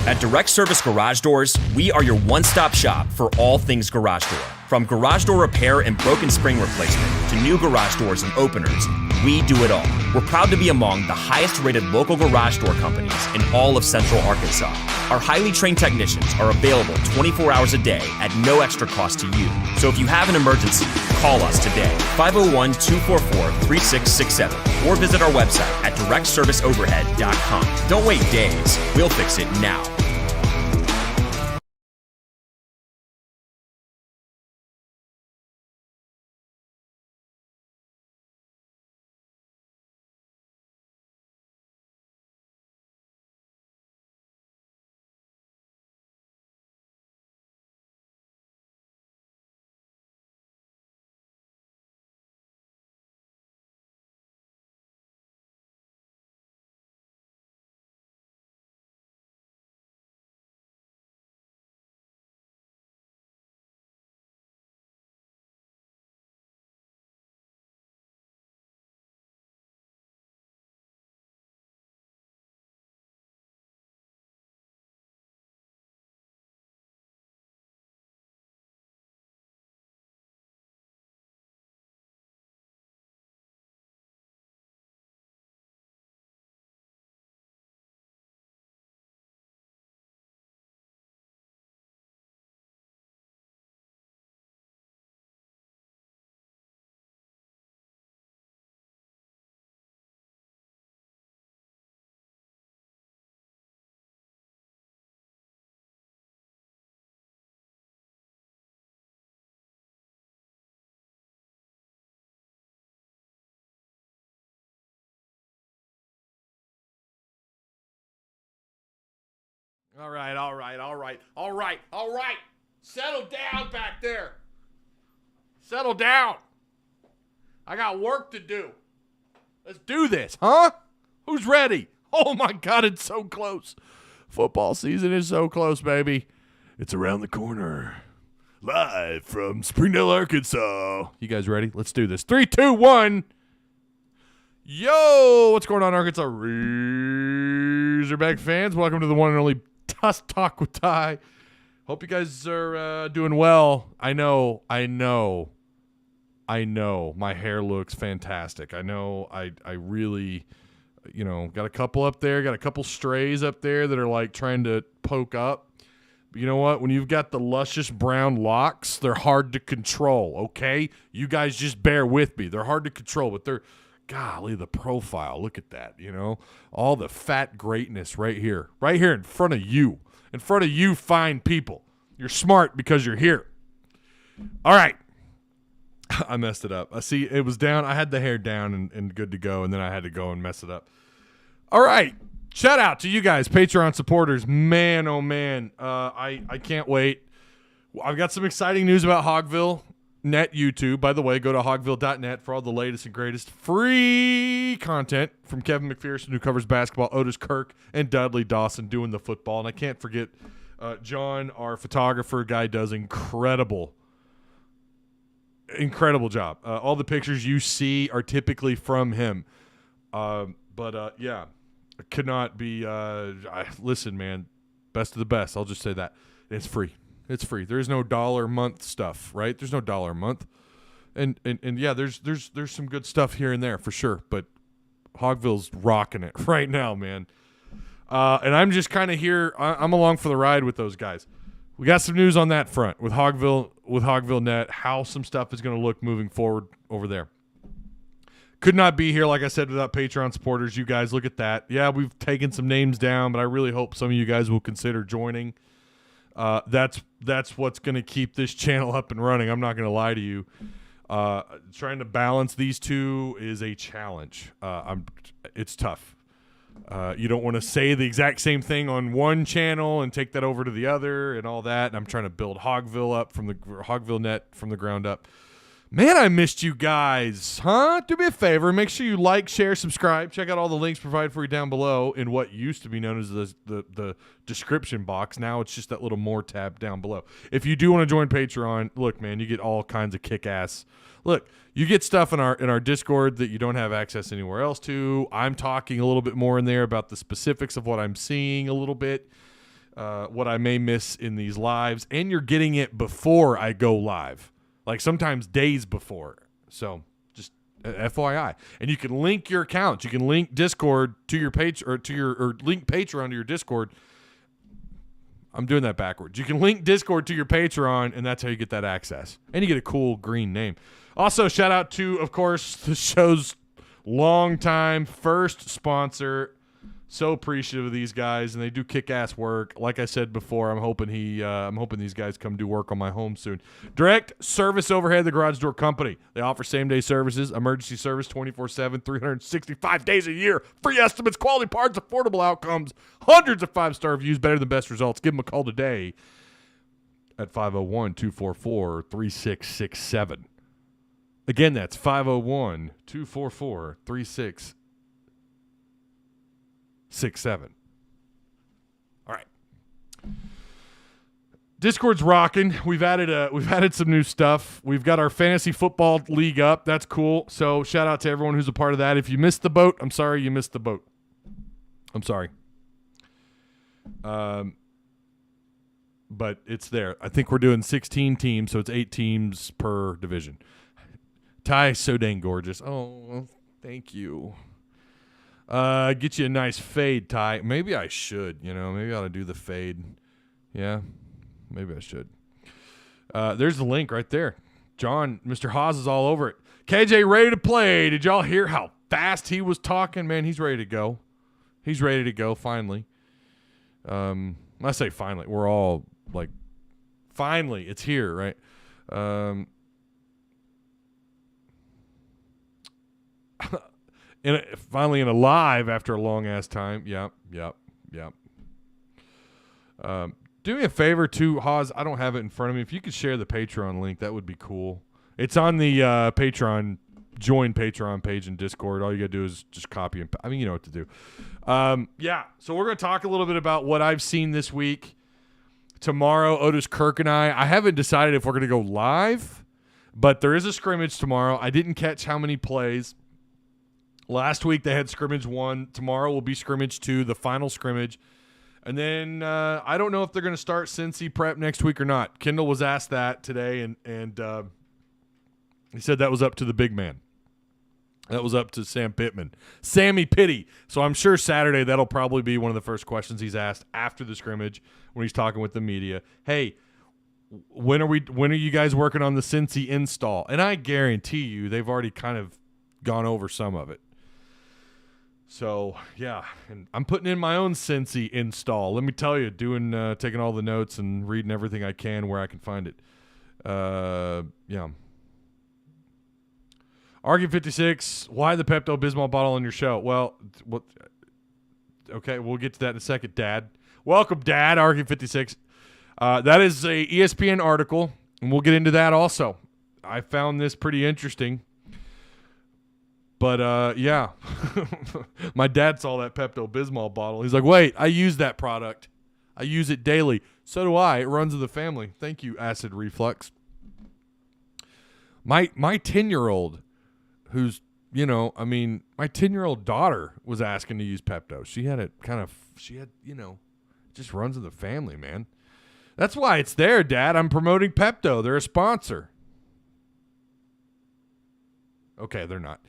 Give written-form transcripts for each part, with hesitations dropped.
At Direct Service Garage Doors, we are your one-stop shop for all things garage door. From garage door repair and broken spring replacement to new garage doors and openers, we do it all. We're proud to be among the highest-rated local garage door companies in all of Central Arkansas. Our highly trained technicians are available 24 hours a day at no extra cost to you. So if you have an emergency, call us today, 501-244-3667, or visit our website at directserviceoverhead.com. Don't wait days. We'll fix it now. All right. Settle down back there. Settle down. I got work to do. Let's do this, huh? Who's ready? Oh, my God, it's so close. Football season is so close, baby. It's around the corner. Live from Springdale, Arkansas. You guys ready? Let's do this. 3, 2, 1. Yo, what's going on, Arkansas Razorback fans? Welcome to the one and only Tusk Talk with Ty. Hope you guys are doing well. I know. My hair looks fantastic. I know. I really, got a couple up there. Got a couple strays up there that are like trying to poke up. But you know what? When you've got the luscious brown locks, they're hard to control, okay? You guys just bear with me. They're hard to control, but they're, golly, the profile. Look at that, all the fat greatness right here in front of you fine people. You're smart because you're here. All right. I messed it up. I see it was down. I had the hair down and good to go, and then I had to go and mess it up. All right. Shout out to you guys, Patreon supporters. Man, oh, man. I can't wait. I've got some exciting news about Hogville Net YouTube. By the way, go to hogville.net for all the latest and greatest free content from Kevin McPherson, who covers basketball, Otis Kirk, and Dudley Dawson doing the football. And I can't forget John, our photographer. Guy does incredible job. All the pictures you see are typically from him. Yeah, could not be. Listen, man, best of the best. I'll just say that. It's free. It's free. There's no $1 a month stuff, right? There's no $1 a month. And yeah, there's some good stuff here and there for sure, but Hogville's rocking it right now, man. And I'm just kind of here. I'm along for the ride with those guys. We got some news on that front with Hogville Net, how some stuff is going to look moving forward over there. Could not be here, like I said, without Patreon supporters. You guys, look at that. Yeah, we've taken some names down, but I really hope some of you guys will consider joining. That's what's going to keep this channel up and running. I'm not going to lie to you. Trying to balance these two is a challenge. It's tough. You don't want to say the exact same thing on one channel and take that over to the other and all that. And I'm trying to build Hogville Net from the ground up. Man, I missed you guys, huh? Do me a favor. Make sure you like, share, subscribe. Check out all the links provided for you down below in what used to be known as the description box. Now it's just that little more tab down below. If you do want to join Patreon, look, man, you get all kinds of kick-ass. Look, you get stuff in our Discord that you don't have access anywhere else to. I'm talking a little bit more in there about the specifics of what I'm seeing a little bit. what I may miss in these lives, and you're getting it before I go live, like sometimes days before. So just FYI, and you can link your accounts. You can link Discord to your page or link Patreon to your Discord. I'm doing that backwards. You can link Discord to your Patreon, and that's how you get that access. And you get a cool green name. Also, shout out to, of course, the show's longtime first sponsor. So appreciative of these guys, and they do kick-ass work. Like I said before, I'm hoping these guys come do work on my home soon. Direct service overhead, the Garage Door Company. They offer same-day services, emergency service 24/7, 365 days a year. Free estimates, quality parts, affordable outcomes, hundreds of 5-star reviews, better than best results. Give them a call today at 501-244-3667. Again, that's 501-244-3667. 6-7. All right. Discord's rocking. We've added some new stuff. We've got our fantasy football league up. That's cool. So shout out to everyone who's a part of that. If you missed the boat, I'm sorry you missed the boat. I'm sorry. But it's there. I think we're doing 16 teams, so it's 8 teams per division. Ty, so dang gorgeous. Oh, thank you. Get you a nice fade, Ty. Maybe I should, maybe I ought to do the fade. Yeah, maybe I should. There's the link right there. John, Mr. Haas is all over it. KJ ready to play. Did y'all hear how fast he was talking? Man, he's ready to go. He's ready to go, finally. I say finally. We're all like, finally, it's here, right? Finally in a live after a long-ass time. Yep. Do me a favor, too, Haas. I don't have it in front of me. If you could share the Patreon link, that would be cool. It's on the Patreon, join Patreon page in Discord. All you got to do is just copy and – you know what to do. So we're going to talk a little bit about what I've seen this week. Tomorrow, Otis Kirk and I haven't decided if we're going to go live, but there is a scrimmage tomorrow. I didn't catch how many plays. Last week they had scrimmage 1. Tomorrow will be scrimmage 2, the final scrimmage. And then I don't know if they're going to start Cincy prep next week or not. Kendall was asked that today, and he said that was up to the big man. That was up to Sam Pittman. Sammy Pitty. So I'm sure Saturday that'll probably be one of the first questions he's asked after the scrimmage when he's talking with the media. Hey, when are you guys working on the Cincy install? And I guarantee you they've already kind of gone over some of it. So, yeah, and I'm putting in my own Cincy install. Let me tell you, taking all the notes and reading everything I can where I can find it. Yeah. Argue 56, why the Pepto-Bismol bottle on your show? Well, okay, we'll get to that in a second, Dad. Welcome, Dad, Argue 56. That is a ESPN article, and we'll get into that also. I found this pretty interesting. But, yeah, my dad saw that Pepto-Bismol bottle. He's like, wait, I use that product. I use it daily. So do I. It runs in the family. Thank you, Acid Reflux. My 10-year-old, who's, my 10-year-old daughter was asking to use Pepto. She had it just runs in the family, man. That's why it's there, Dad. I'm promoting Pepto. They're a sponsor. Okay, they're not.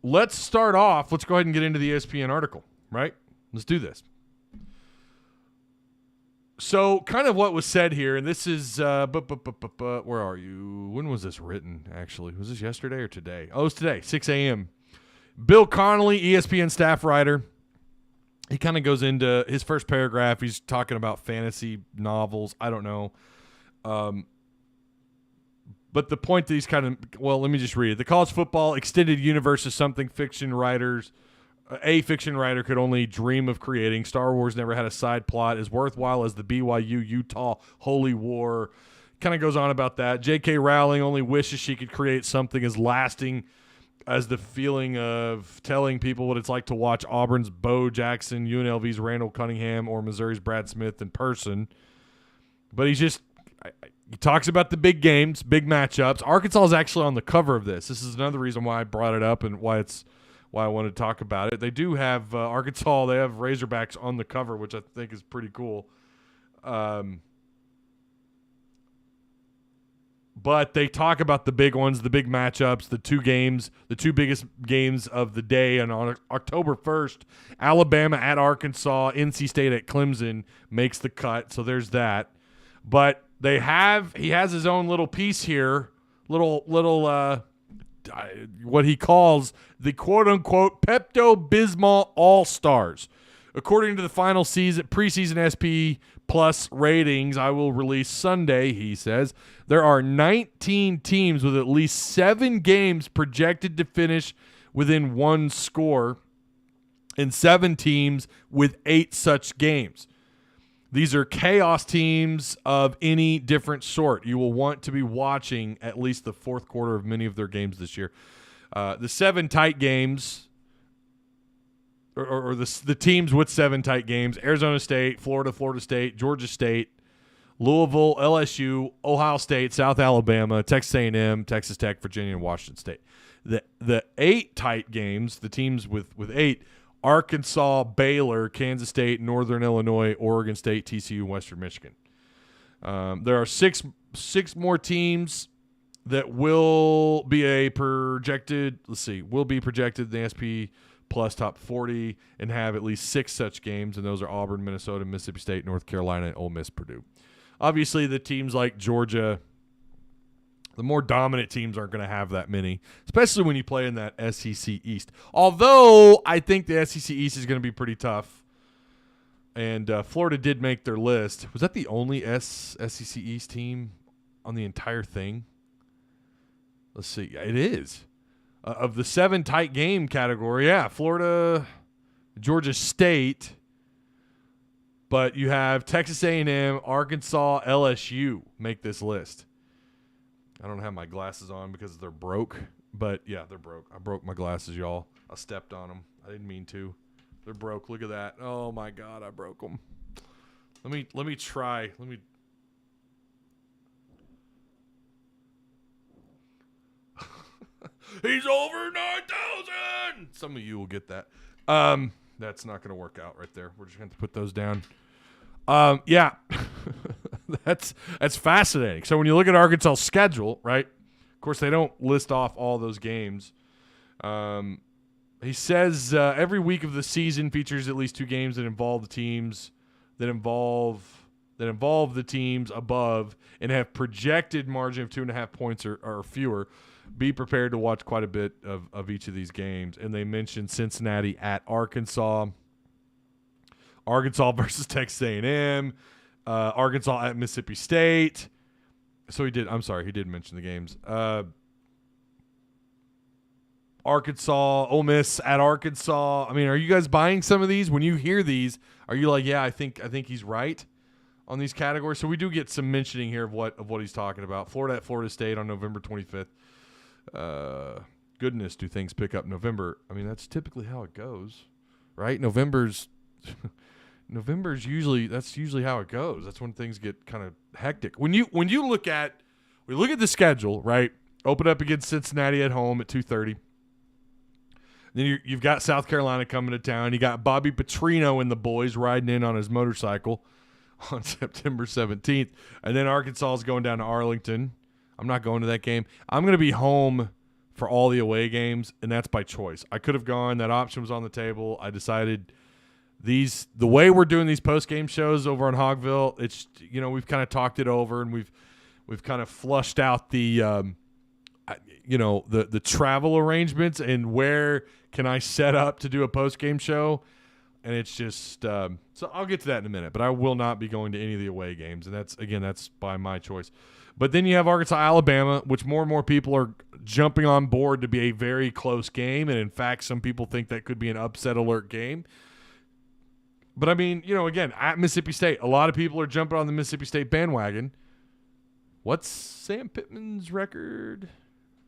Let's start off. Let's go ahead and get into the ESPN article, right? Let's do this. So kind of what was said here, and this is, where are you? When was this written, actually? Was this yesterday or today? Oh, it's today, 6 a.m. Bill Connolly, ESPN staff writer. He kind of goes into his first paragraph. He's talking about fantasy novels. I don't know. But the point that he's let me just read it. The college football extended universe is something a fiction writer could only dream of creating. Star Wars never had a side plot as worthwhile as the BYU-Utah Holy War. Kind of goes on about that. J.K. Rowling only wishes she could create something as lasting as the feeling of telling people what it's like to watch Auburn's Bo Jackson, UNLV's Randall Cunningham, or Missouri's Brad Smith in person. But he talks about the big games, big matchups. Arkansas is actually on the cover of this. This is another reason why I brought it up and why why I wanted to talk about it. They do have Arkansas. They have Razorbacks on the cover, which I think is pretty cool. But they talk about the big ones, the big matchups, the two biggest games of the day. And on October 1st, Alabama at Arkansas, NC State at Clemson makes the cut. So there's that. But he has his own little piece here, what he calls the quote-unquote Pepto-Bismol All-Stars. According to the final preseason SP Plus ratings I will release Sunday, he says, there are 19 teams with at least 7 games projected to finish within 1 score and 7 teams with 8 such games. These are chaos teams of any different sort. You will want to be watching at least the fourth quarter of many of their games this year. The 7 tight games, or the teams with 7 tight games: Arizona State, Florida State, Georgia State, Louisville, LSU, Ohio State, South Alabama, Texas A&M, Texas Tech, Virginia, and Washington State. The 8 tight games, the teams with 8: Arkansas, Baylor, Kansas State, Northern Illinois, Oregon State, TCU, and Western Michigan. There are six more teams that will be projected in the SP Plus top 40 and have at least 6 such games, and those are Auburn, Minnesota, Mississippi State, North Carolina, and Ole Miss, Purdue. Obviously, the teams like Georgia, the more dominant teams aren't going to have that many, especially when you play in that SEC East. Although I think the SEC East is going to be pretty tough, and Florida did make their list. Was that the only SEC East team on the entire thing? Let's see. It is. Of the 7 tight game category, Florida, Georgia State, but you have Texas A&M, Arkansas, LSU make this list. I don't have my glasses on because they're broke, but yeah, they're broke. I broke my glasses, y'all. I stepped on them. I didn't mean to. They're broke. Look at that. Oh my God, I broke them. Let me try. He's over 9,000. Some of you will get that. That's not going to work out right there. We're just going to put those down. Yeah, that's fascinating. So when you look at Arkansas' schedule, right? Of course, they don't list off all those games. He says every week of the season features at least 2 games that involve the teams the teams above and have projected margin of 2.5 points or fewer. Be prepared to watch quite a bit of each of these games. And they mentioned Cincinnati at Arkansas, Arkansas versus Texas A&M, Arkansas at Mississippi State. So he did mention the games. Arkansas, Ole Miss at Arkansas. I mean, are you guys buying some of these? When you hear these, are you like, yeah, I think he's right on these categories? So we do get some mentioning here of what he's talking about. Florida at Florida State on November 25th. Goodness, do things pick up November? I mean, that's typically how it goes, right? November's usually how it goes. That's when things get kind of hectic. When you look at the schedule, right? Open up against Cincinnati at home at 2:30. Then you've got South Carolina coming to town. You got Bobby Petrino and the boys riding in on his motorcycle on September 17th, and then Arkansas is going down to Arlington. I'm not going to that game. I'm going to be home for all the away games, and that's by choice. I could have gone. That option was on the table. I decided the way we're doing these post-game shows over on Hogville, it's, we've kind of talked it over, and we've kind of flushed out the travel arrangements and where can I set up to do a post-game show. And it's just so I'll get to that in a minute, but I will not be going to any of the away games, and that's by my choice. But then you have Arkansas, Alabama, which more and more people are jumping on board to be a very close game, and in fact, some people think that could be an upset alert game. But I mean, again, at Mississippi State, a lot of people are jumping on the Mississippi State bandwagon. What's Sam Pittman's record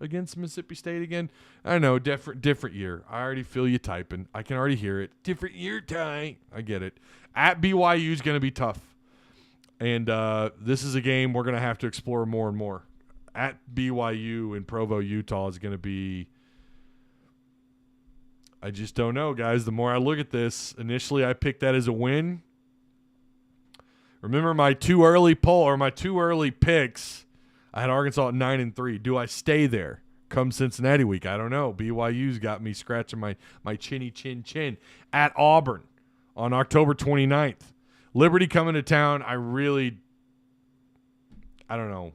against Mississippi State again? I don't know, different year. I already feel you typing. I can already hear it. Different year, Ty. I get it. At BYU is going to be tough. And this is a game we're going to have to explore more and more. At BYU in Provo, Utah is going to be I just don't know, guys. The more I look at this, initially I picked that as a win. Remember my too early picks. I had Arkansas at 9-3. Do I stay there come Cincinnati week? I don't know. BYU's got me scratching my chinny chin at Auburn on October 29th. Liberty coming to town. I don't know.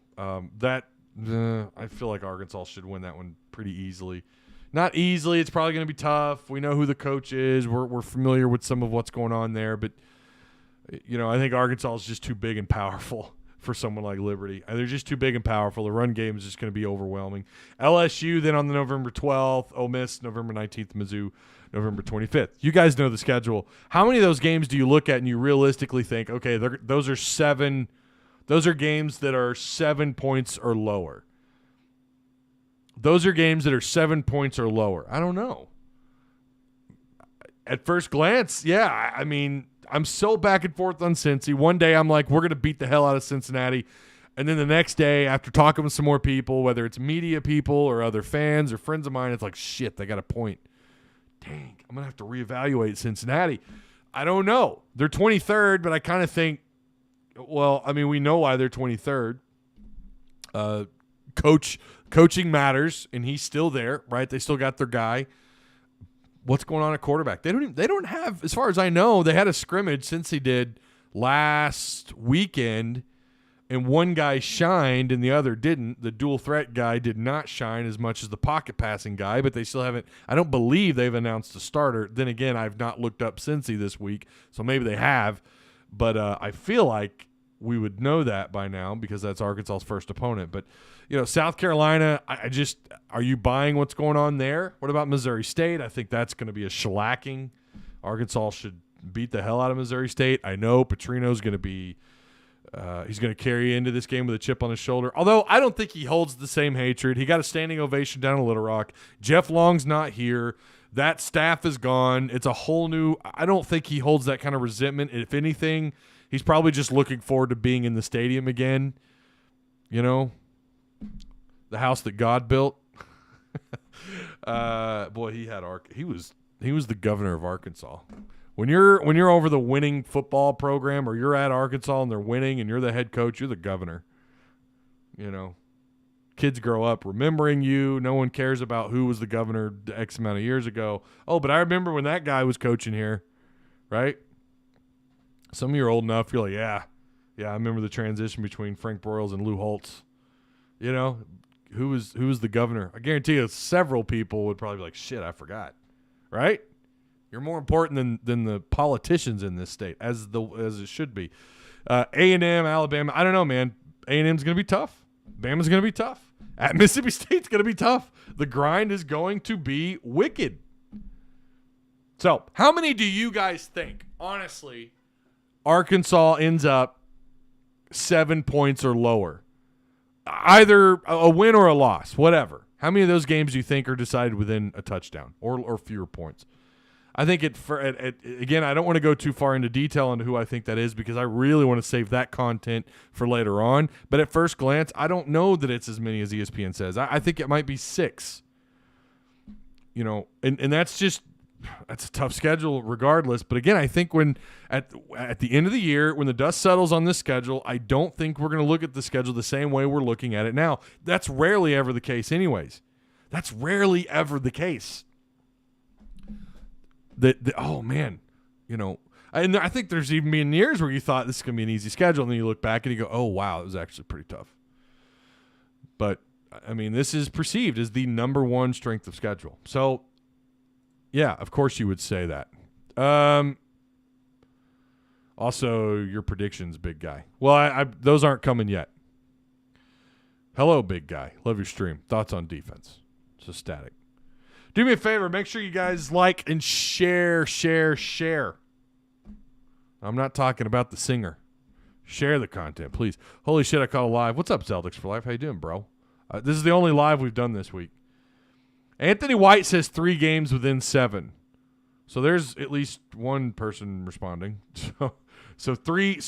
I feel like Arkansas should win that one pretty easily. Not easily. It's probably going to be tough. We know who the coach is. We're familiar with some of what's going on there. But, I think Arkansas is just too big and powerful for someone like Liberty. They're just too big and powerful. The run game is just going to be overwhelming. LSU then on the November 12th. Ole Miss November 19th. Mizzou November 25th. You guys know the schedule. How many of those games do you look at and you realistically think, okay, those are games that are 7 points or lower? Those are games that are 7 points or lower. I don't know. At first glance, yeah. I mean, I'm so back and forth on Cincy. One day I'm like, we're going to beat the hell out of Cincinnati. And then the next day, after talking with some more people, whether it's media people or other fans or friends of mine, it's like, shit, they got a point. Dang, I'm going to have to reevaluate Cincinnati. I don't know. They're 23rd, but I kind of think, well, I mean, we know why they're 23rd. Coaching matters, and he's still there, right? They still got their guy. What's going on at quarterback? They don't have, as far as I know, they had a scrimmage since he did last weekend, and one guy shined and the other didn't. The dual threat guy did not shine as much as the pocket passing guy, but they still haven't. I don't believe they've announced a starter. Then again, I've not looked up Cincy this week, so maybe they have. But I feel like we would know that by now because that's Arkansas's first opponent. But, South Carolina, are you buying what's going on there? What about Missouri State? I think that's going to be a shellacking. Arkansas should beat the hell out of Missouri State. I know Petrino's going to be he's going to carry into this game with a chip on his shoulder. Although I don't think he holds the same hatred. He got a standing ovation down in Little Rock. Jeff Long's not here. That staff is gone. It's a whole new – I don't think he holds that kind of resentment. If anything, he's probably just looking forward to being in the stadium again. The house that God built. Boy, he was the governor of Arkansas. When you're over the winning football program or you're at Arkansas and they're winning and you're the head coach, you're the governor. Kids grow up remembering you. No one cares about who was the governor X amount of years ago. Oh, but I remember when that guy was coaching here, right? Some of you are old enough. You're like, yeah, I remember the transition between Frank Broyles and Lou Holtz. Who was the governor? I guarantee you several people would probably be like, shit, I forgot, right? You're more important than the politicians in this state, as it should be. A&M, Alabama, I don't know, man. A&M's going to be tough. Bama's going to be tough. At Mississippi State's going to be tough. The grind is going to be wicked. So, how many do you guys think, honestly, Arkansas ends up 7 points or lower? Either a win or a loss, whatever. How many of those games do you think are decided within a touchdown or fewer points? I think again, I don't want to go too far into detail into who I think that is because I really want to save that content for later on. But at first glance, I don't know that it's as many as ESPN says. I think it might be 6. And that's a tough schedule regardless. But again, I think when at the end of the year, when the dust settles on this schedule, I don't think we're going to look at the schedule the same way we're looking at it now. That's rarely ever the case anyways. That's rarely ever the case. Oh, man, and I think there's even been years where you thought this is going to be an easy schedule, and then you look back and you go, oh, wow, it was actually pretty tough. But, I mean, this is perceived as the number one strength of schedule. So, yeah, of course you would say that. Also, your predictions, big guy. Well, those aren't coming yet. Hello, big guy. Love your stream. Thoughts on defense. It's static. Do me a favor. Make sure you guys like and share. I'm not talking about the singer. Share the content, please. Holy shit, I caught a live. What's up, Zeltics for Life? How you doing, bro? This is the only live we've done this week. Anthony White says 3 games within 7. So there's at least one person responding. So 3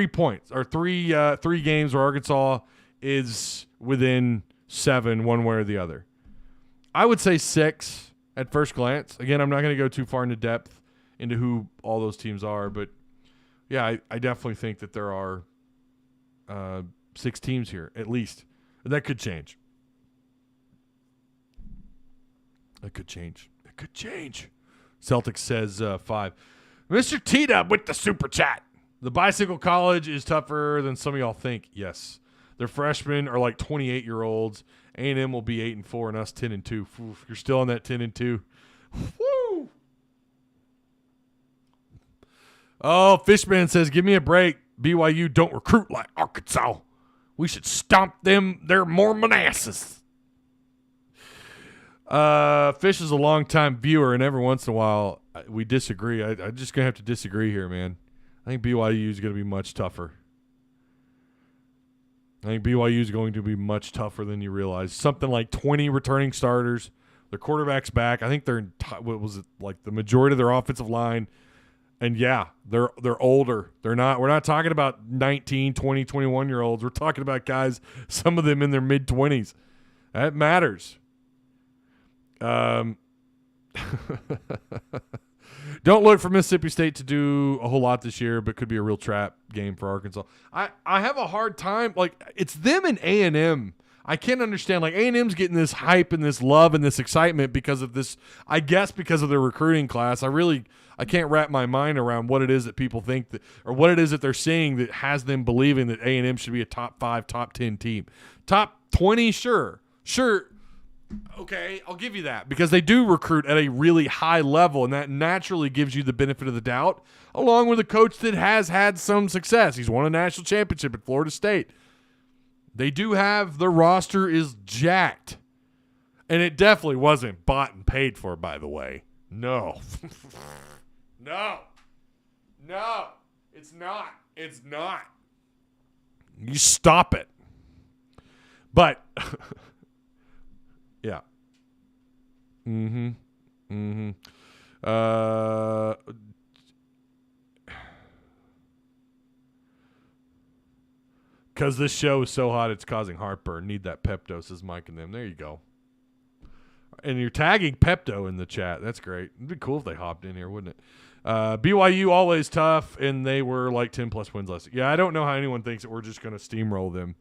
points or 3 games where Arkansas is within 7 one way or the other. I would say 6. at first glance. Again, I'm not going to go too far into depth into who all those teams are, but yeah, I definitely think that there are 6 teams here at least. That could change. It could change. Celtics says 5. Mr. T-Dub with the super chat. The bicycle college is tougher than some of y'all think. Yes. Their freshmen are like 28-year-olds. A&M will be 8-4 and us 10-2. Oof, you're still on that 10-2. Woo! Oh, Fishman says, give me a break. BYU don't recruit like Arkansas. We should stomp them. They're Mormon asses. Fish is a long-time viewer, and every once in a while we disagree. I'm just going to have to disagree here, man. I think BYU is going to be much tougher. I think BYU is going to be much tougher than you realize. Something like 20 returning starters. Their quarterback's back. I think they're what was it, like the majority of their offensive line. And yeah, they're older. We're not talking about 19, 20, 21-year-olds. We're talking about guys, some of them in their mid-20s. That matters. Don't look for Mississippi State to do a whole lot this year, but could be a real trap game for Arkansas. I have a hard time. Like, it's them and A&M. I can't understand. Like, A&M's getting this hype and this love and this excitement because of this, I guess because of their recruiting class. I can't wrap my mind around what it is that people think that, or what it is that they're seeing that has them believing that A&M should be a top 5, top 10 team. Top 20, sure. Okay, I'll give you that because they do recruit at a really high level, and that naturally gives you the benefit of the doubt, along with a coach that has had some success. He's won a national championship at Florida State. They do have, the roster is jacked, and it definitely wasn't bought and paid for, by the way. No. No, it's not. It's not. You stop it. But, yeah. Because this show is so hot, it's causing heartburn. Need that Pepto, says Mike and them. There you go. And you're tagging Pepto in the chat. That's great. It'd be cool if they hopped in here, wouldn't it? BYU always tough, and they were like 10-plus wins last year. Yeah, I don't know how anyone thinks that we're just going to steamroll them.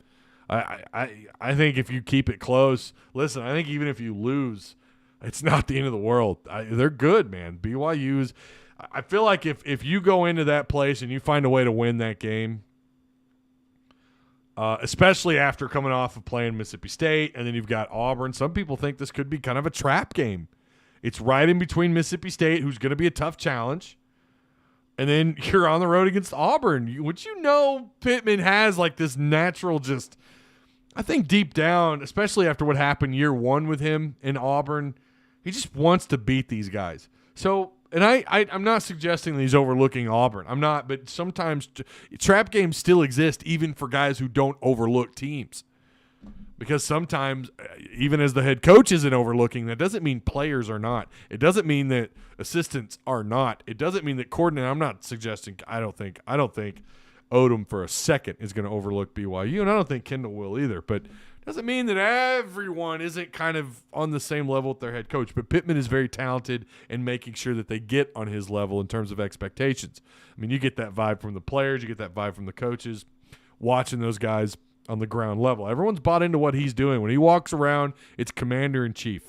I think if you keep it close, listen, I think even if you lose, it's not the end of the world. They're good, man. BYU's – I feel like if you go into that place and you find a way to win that game, especially after coming off of playing Mississippi State, and then you've got Auburn, some people think this could be kind of a trap game. It's right in between Mississippi State, who's going to be a tough challenge, and then you're on the road against Auburn, which Pittman has like this natural just – I think deep down, especially after what happened year 1 with him in Auburn, he just wants to beat these guys. So, and I'm not suggesting that he's overlooking Auburn. I'm not, but sometimes trap games still exist even for guys who don't overlook teams. Because sometimes, even as the head coach isn't overlooking, that doesn't mean players are not. It doesn't mean that assistants are not. It doesn't mean that coordinator. I'm not suggesting. I don't think Odom for a second is going to overlook BYU, and I don't think Kendal will either. But it doesn't mean that everyone isn't kind of on the same level with their head coach. But Pittman is very talented in making sure that they get on his level in terms of expectations. I mean, you get that vibe from the players, you get that vibe from the coaches, watching those guys on the ground level. Everyone's bought into what he's doing. When he walks around, it's commander-in-chief.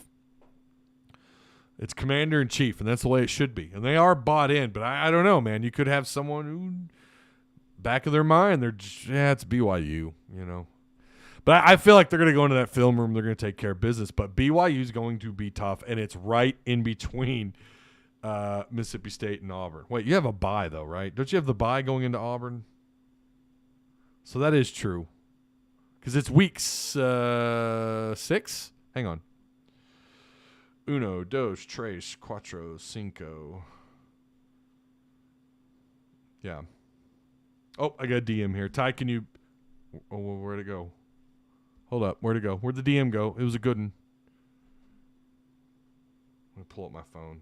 It's commander-in-chief, and that's the way it should be. And they are bought in, but I don't know, man. You could have someone who, back of their mind, they're just, it's BYU, But I feel like they're going to go into that film room. They're going to take care of business. But BYU is going to be tough, and it's right in between Mississippi State and Auburn. Wait, you have a bye, though, right? Don't you have the bye going into Auburn? So that is true. Because it's week 6? Hang on. Uno, dos, tres, cuatro, cinco. Yeah. Oh, I got a DM here. Ty, can you... Oh, where'd it go? Hold up. Where'd it go? Where'd the DM go? It was a good one. I'm going to pull up my phone.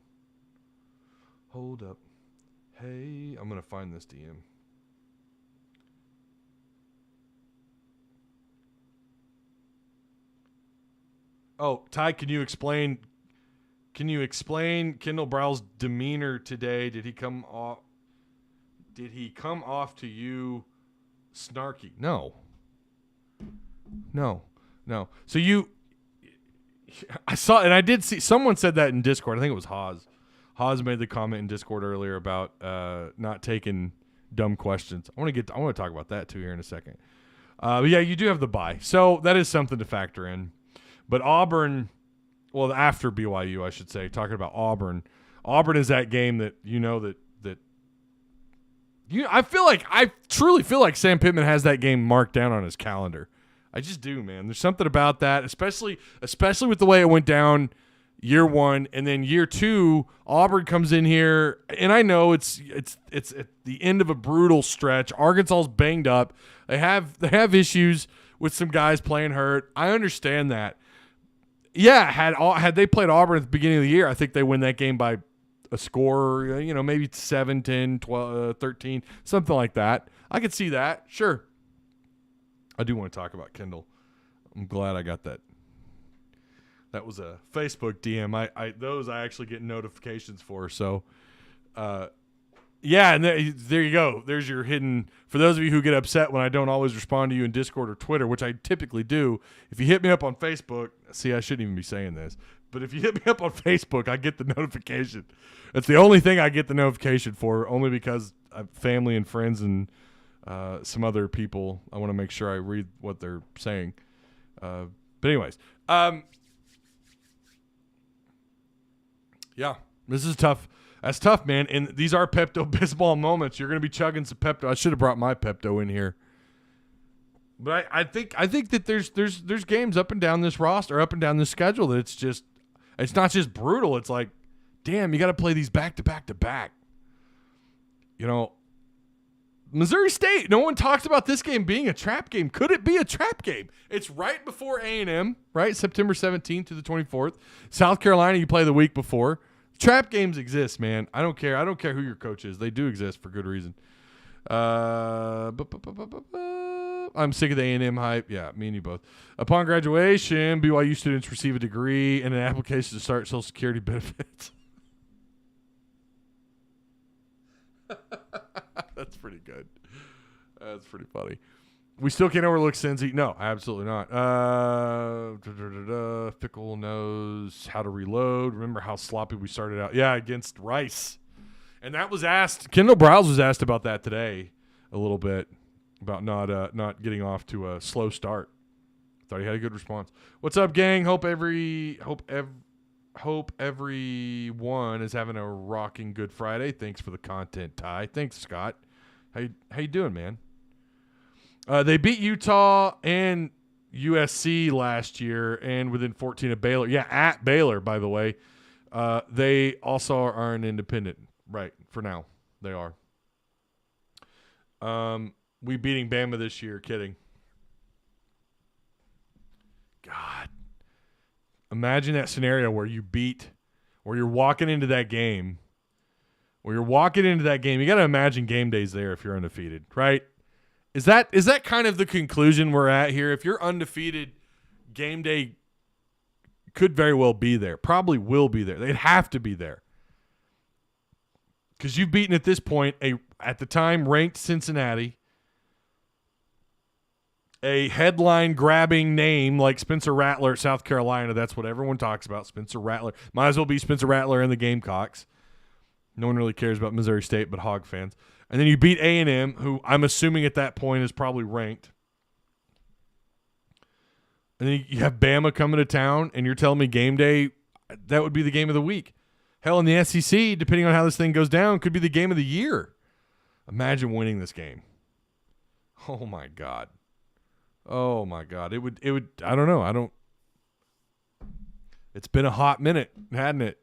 Hold up. Hey, I'm going to find this DM. Oh, Ty, can you explain Can you explain Kendal Briles' demeanor today? Did he come off to you snarky? No. So I saw, and I did see someone said that in Discord. I think it was Haas. Haas made the comment in Discord earlier about not taking dumb questions. I want to talk about that too here in a second. But yeah, you do have the bye, so that is something to factor in. But Auburn, well, after BYU, I should say, talking about Auburn is that game that I truly feel like Sam Pittman has that game marked down on his calendar. I just do, man. There's something about that, especially with the way it went down year one, and then year two, Auburn comes in here, and I know it's at the end of a brutal stretch. Arkansas's banged up. They have issues with some guys playing hurt. I understand that. Yeah, had they played Auburn at the beginning of the year, I think they win that game by a score, maybe 7, 10, 12, 13, something like that. I could see that. Sure. I do want to talk about Kendal. I'm glad I got that. That was a Facebook DM. Those I actually get notifications for. So, yeah, and there you go. There's your hidden. For those of you who get upset when I don't always respond to you in Discord or Twitter, which I typically do, if you hit me up on Facebook, see, I shouldn't even be saying this, but if you hit me up on Facebook, I get the notification. That's the only thing I get the notification for, only because I have family and friends and some other people. I want to make sure I read what they're saying. But anyways, yeah, this is tough. That's tough, man. And these are Pepto-Bismol moments. You're going to be chugging some Pepto. I should have brought my Pepto in here. But I think that there's games up and down this roster, up and down this schedule that it's not just brutal. It's like, damn, you got to play these back to back to back. Missouri State, no one talks about this game being a trap game. Could it be a trap game? It's right before A&M, right? September 17th to the 24th. South Carolina, you play the week before. Trap games exist, man. I don't care. I don't care who your coach is. They do exist for good reason. I'm sick of the A&M hype. Yeah, me and you both. Upon graduation, BYU students receive a degree and an application to start Social Security benefits. That's pretty good. That's pretty funny. We still can't overlook Cincy. No, absolutely not. Fickle knows how to reload. Remember how sloppy we started out? Yeah, against Rice. And that was asked. Kendal Briles was asked about that today a little bit, about not getting off to a slow start. Thought he had a good response. What's up, gang? Hope everyone is having a rocking Good Friday. Thanks for the content, Ty. Thanks, Scott. How you doing, man? They beat Utah and USC last year and within 14 of Baylor. Yeah, at Baylor, by the way. They also are an independent. Right, for now. They are. We beating Bama this year. Kidding. God. Imagine that scenario where you're walking into that game. You got to imagine game days there if you're undefeated, right? Is that kind of the conclusion we're at here? If you're undefeated, game day could very well be there. Probably will be there. They'd have to be there. Because you've beaten at this point, at the time, ranked Cincinnati, a headline-grabbing name like Spencer Rattler at South Carolina. That's what everyone talks about, Spencer Rattler. Might as well be Spencer Rattler and the Gamecocks. No one really cares about Missouri State but Hog fans. And then you beat A&M, who I'm assuming at that point is probably ranked. And then you have Bama coming to town, and you're telling me game day, that would be the game of the week. Hell, in the SEC, depending on how this thing goes down, could be the game of the year. Imagine winning this game. Oh, my God. Oh, my God. It would. I don't know. It's been a hot minute, hadn't it?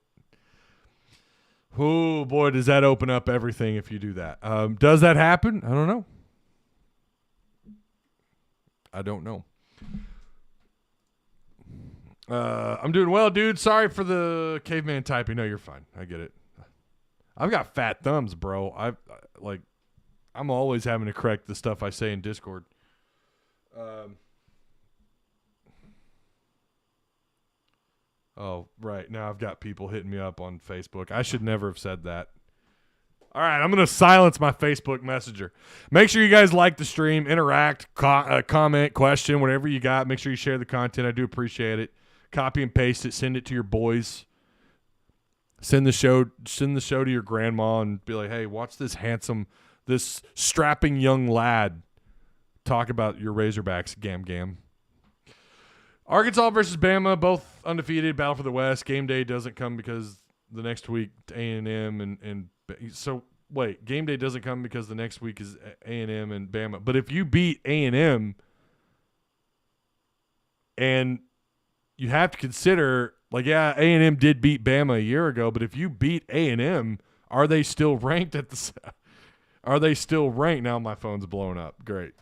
Oh, boy, does that open up everything if you do that. Does that happen? I don't know. I'm doing well, dude. Sorry for the caveman typing. No, you're fine. I get it. I've got fat thumbs, bro. I'm always having to correct the stuff I say in Discord. Oh, right. Now I've got people hitting me up on Facebook. I should never have said that. All right, I'm going to silence my Facebook Messenger. Make sure you guys like the stream, interact, comment, question, whatever you got. Make sure you share the content. I do appreciate it. Copy and paste it. Send it to your boys. Send the show to your grandma and be like, hey, watch this strapping young lad talk about your Razorbacks, gam. Arkansas versus Bama, both undefeated, battle for the West. Game day doesn't come because the next week A&M and so wait, game day doesn't come because the next week is A&M and Bama. But if you beat A&M, and you have to consider, like, yeah, A&M did beat Bama a year ago, but if you beat A&M, are they still ranked Are they still ranked? Now my phone's blowing up. Great.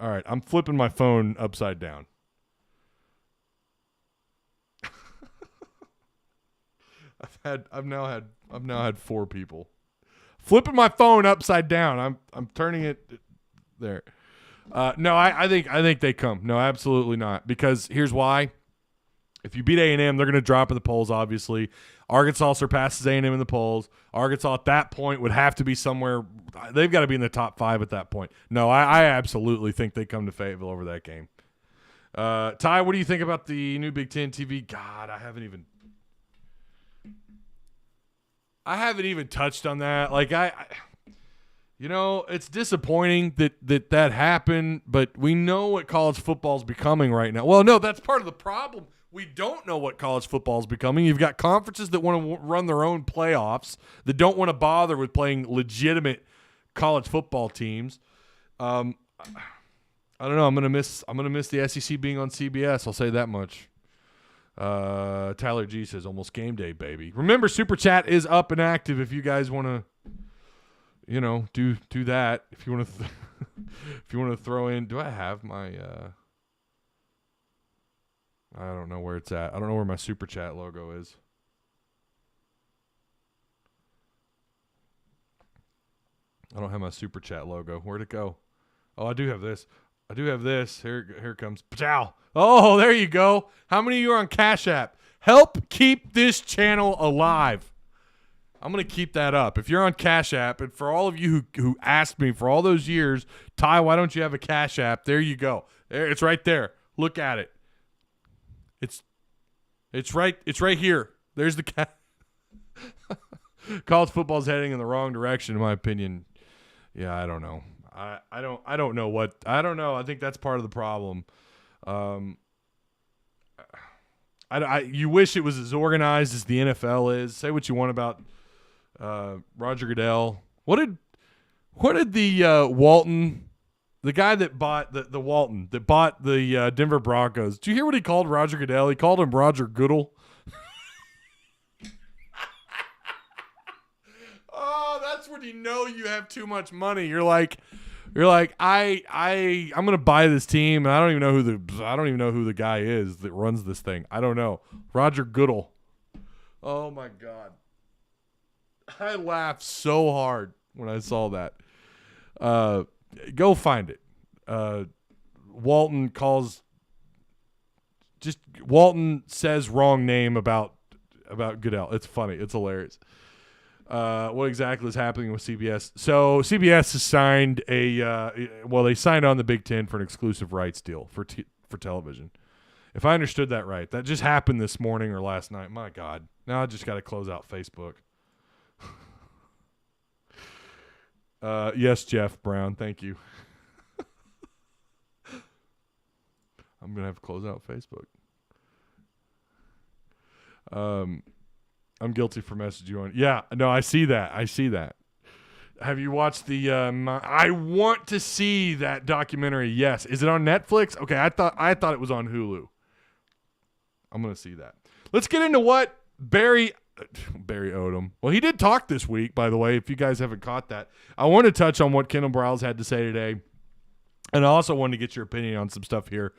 All right, I'm flipping my phone upside down. I've now had 4 people flipping my phone upside down. I'm turning it there. No, I think they come. No, absolutely not. Because here's why. If you beat A&M, they're going to drop in the polls, obviously. Arkansas surpasses A&M in the polls. Arkansas at that point would have to be somewhere. They've got to be in the top 5 at that point. No, I absolutely think they come to Fayetteville over that game. Ty, what do you think about the new Big Ten TV? God, I haven't even touched on that. Like, it's disappointing that happened, but we know what college football is becoming right now. Well, no, that's part of the problem. We don't know what college football is becoming. You've got conferences that want to run their own playoffs, that don't want to bother with playing legitimate college football teams. I don't know. I'm gonna miss the SEC being on CBS. I'll say that much. Tyler G says almost game day, baby. Remember, Super Chat is up and active if you guys want to, do that. If you want to, if you want to throw in, do I have my? I don't know where it's at. I don't know where my Super Chat logo is. I don't have my Super Chat logo. Where'd it go? Oh, I do have this. Here it comes. Ciao. Oh, there you go. How many of you are on Cash App? Help keep this channel alive. I'm going to keep that up. If you're on Cash App, and for all of you who asked me for all those years, Ty, why don't you have a Cash App? There you go. There, it's right there. Look at it. It's right here. There's the college football's heading in the wrong direction, in my opinion. Yeah, I don't know. I don't know. I think that's part of the problem. You wish it was as organized as the NFL is. Say what you want about Roger Goodell. What did the Walton, the guy that bought the Walton that bought the Denver Broncos? Did you hear what he called Roger Goodell? He called him Roger Goodell. Oh, that's when you know you have too much money. You're like I'm gonna buy this team, and I don't even know who the guy is that runs this thing. I don't know. Roger Goodell. Oh my God. I laughed so hard when I saw that. Go find it. Walton says wrong name about Goodell. It's funny. It's hilarious. What exactly is happening with CBS? So CBS has signed they signed on the Big Ten for an exclusive rights deal for television. If I understood that right, that just happened this morning or last night. My God. Now I just got to close out Facebook. Yes, Jeff Brown. Thank you. I'm going to have to close out Facebook. I'm guilty for messaging you on. Yeah, no, I see that. Have you watched the I want to see that documentary. Yes. Is it on Netflix? Okay, I thought it was on Hulu. I'm going to see that. Let's get into what Barry Odom. Well, he did talk this week, by the way, if you guys haven't caught that. I want to touch on what Kendal Briles had to say today. And I also wanted to get your opinion on some stuff here.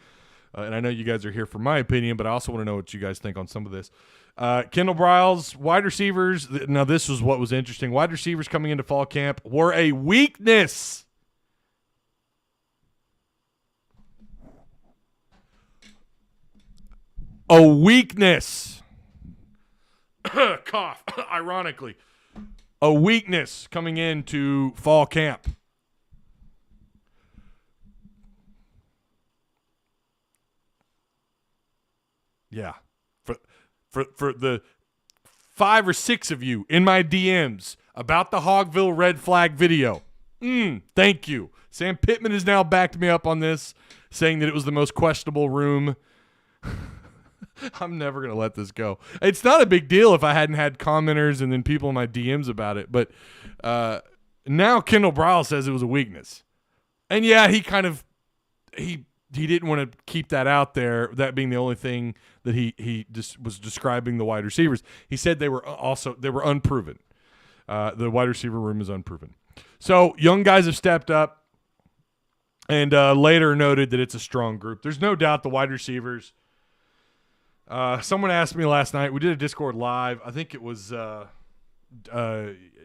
And I know you guys are here for my opinion, but I also want to know what you guys think on some of this. Kendal Briles, wide receivers. Now, this was what was interesting. Wide receivers coming into fall camp were a weakness. A weakness. cough, ironically, a weakness coming into fall camp. Yeah. For the 5 or 6 of you in my DMs about the Hogville red flag video. Thank you. Sam Pittman has now backed me up on this, saying that it was the most questionable room. I'm never going to let this go. It's not a big deal if I hadn't had commenters and then people in my DMs about it, but now Kendal Briles says it was a weakness. And yeah, he didn't want to keep that out there, that being the only thing that he just was describing the wide receivers. He said they were unproven. The wide receiver room is unproven. So young guys have stepped up and later noted that it's a strong group. There's no doubt the wide receivers. Someone asked me last night, we did a Discord live. I think it was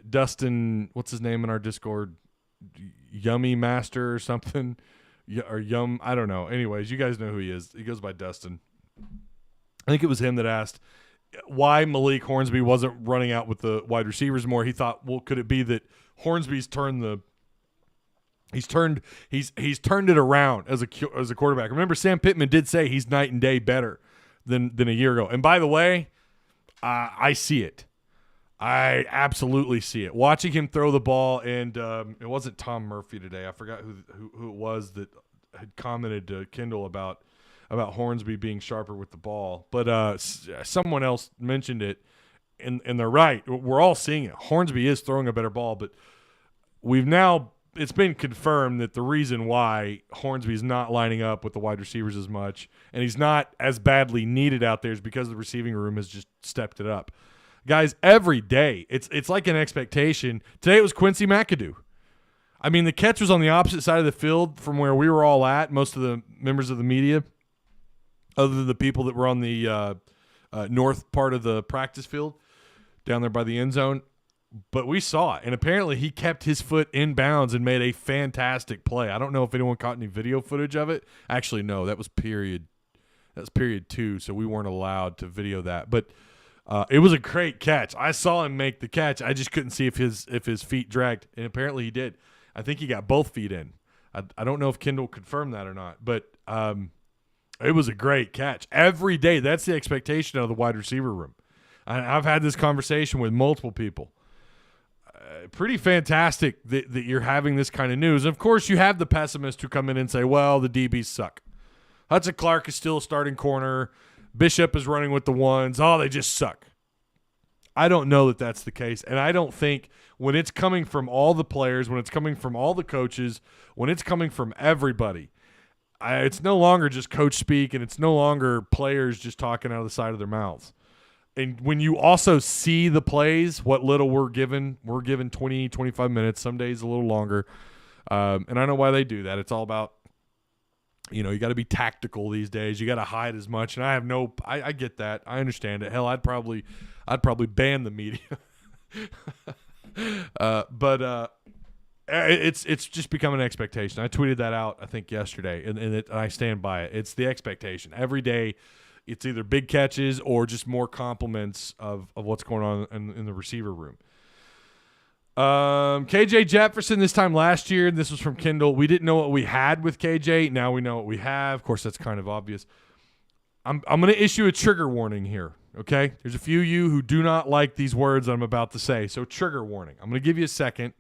Dustin, what's his name in our Discord? Yummy Master or something. Or Yum, I don't know. Anyways, you guys know who he is. He goes by Dustin. I think it was him that asked why Malik Hornsby wasn't running out with the wide receivers more. He thought, well, could it be that Hornsby's turned it around as a quarterback? Remember, Sam Pittman did say he's night and day better than a year ago. And by the way, I see it. I absolutely see it. Watching him throw the ball, and it wasn't Tom Murphy today. I forgot who it was that had commented to Kendall about Hornsby being sharper with the ball. But someone else mentioned it, and they're right. We're all seeing it. Hornsby is throwing a better ball, but it's been confirmed that the reason why Hornsby's not lining up with the wide receivers as much and he's not as badly needed out there is because the receiving room has just stepped it up. Guys, every day, it's like an expectation. Today it was Quincy McAdoo. I mean, the catch was on the opposite side of the field from where we were all at, most of the members of the media, other than the people that were on the north part of the practice field, down there by the end zone. But we saw it, and apparently he kept his foot in bounds and made a fantastic play. I don't know if anyone caught any video footage of it. Actually, no, that was period 2, so we weren't allowed to video that. But it was a great catch. I saw him make the catch. I just couldn't see if his feet dragged, and apparently he did. I think he got both feet in. I don't know if Kendall confirmed that or not, but it was a great catch. Every day, that's the expectation of the wide receiver room. I've had this conversation with multiple people. Pretty fantastic that you're having this kind of news. Of course, you have the pessimists who come in and say, well, the DBs suck. Hudson Clark is still a starting corner. Bishop is running with the ones. Oh, they just suck. I don't know that that's the case, and I don't think when it's coming from all the players, when it's coming from all the coaches, when it's coming from everybody, it's no longer just coach speak, and it's no longer players just talking out of the side of their mouths. And when you also see the plays, what little we're given 20, 25 minutes, some days a little longer. And I know why they do that. It's all about, you got to be tactical these days. You got to hide as much. And I get that. I understand it. Hell, I'd probably ban the media. But it's just become an expectation. I tweeted that out, I think, yesterday, and I stand by it. It's the expectation. Every day, it's either big catches or just more compliments of what's going on in the receiver room. KJ Jefferson this time last year, this was from Kendall. We didn't know what we had with KJ. Now we know what we have. Of course, that's kind of obvious. I'm going to issue a trigger warning here, okay? There's a few of you who do not like these words I'm about to say, so trigger warning. I'm going to give you a second.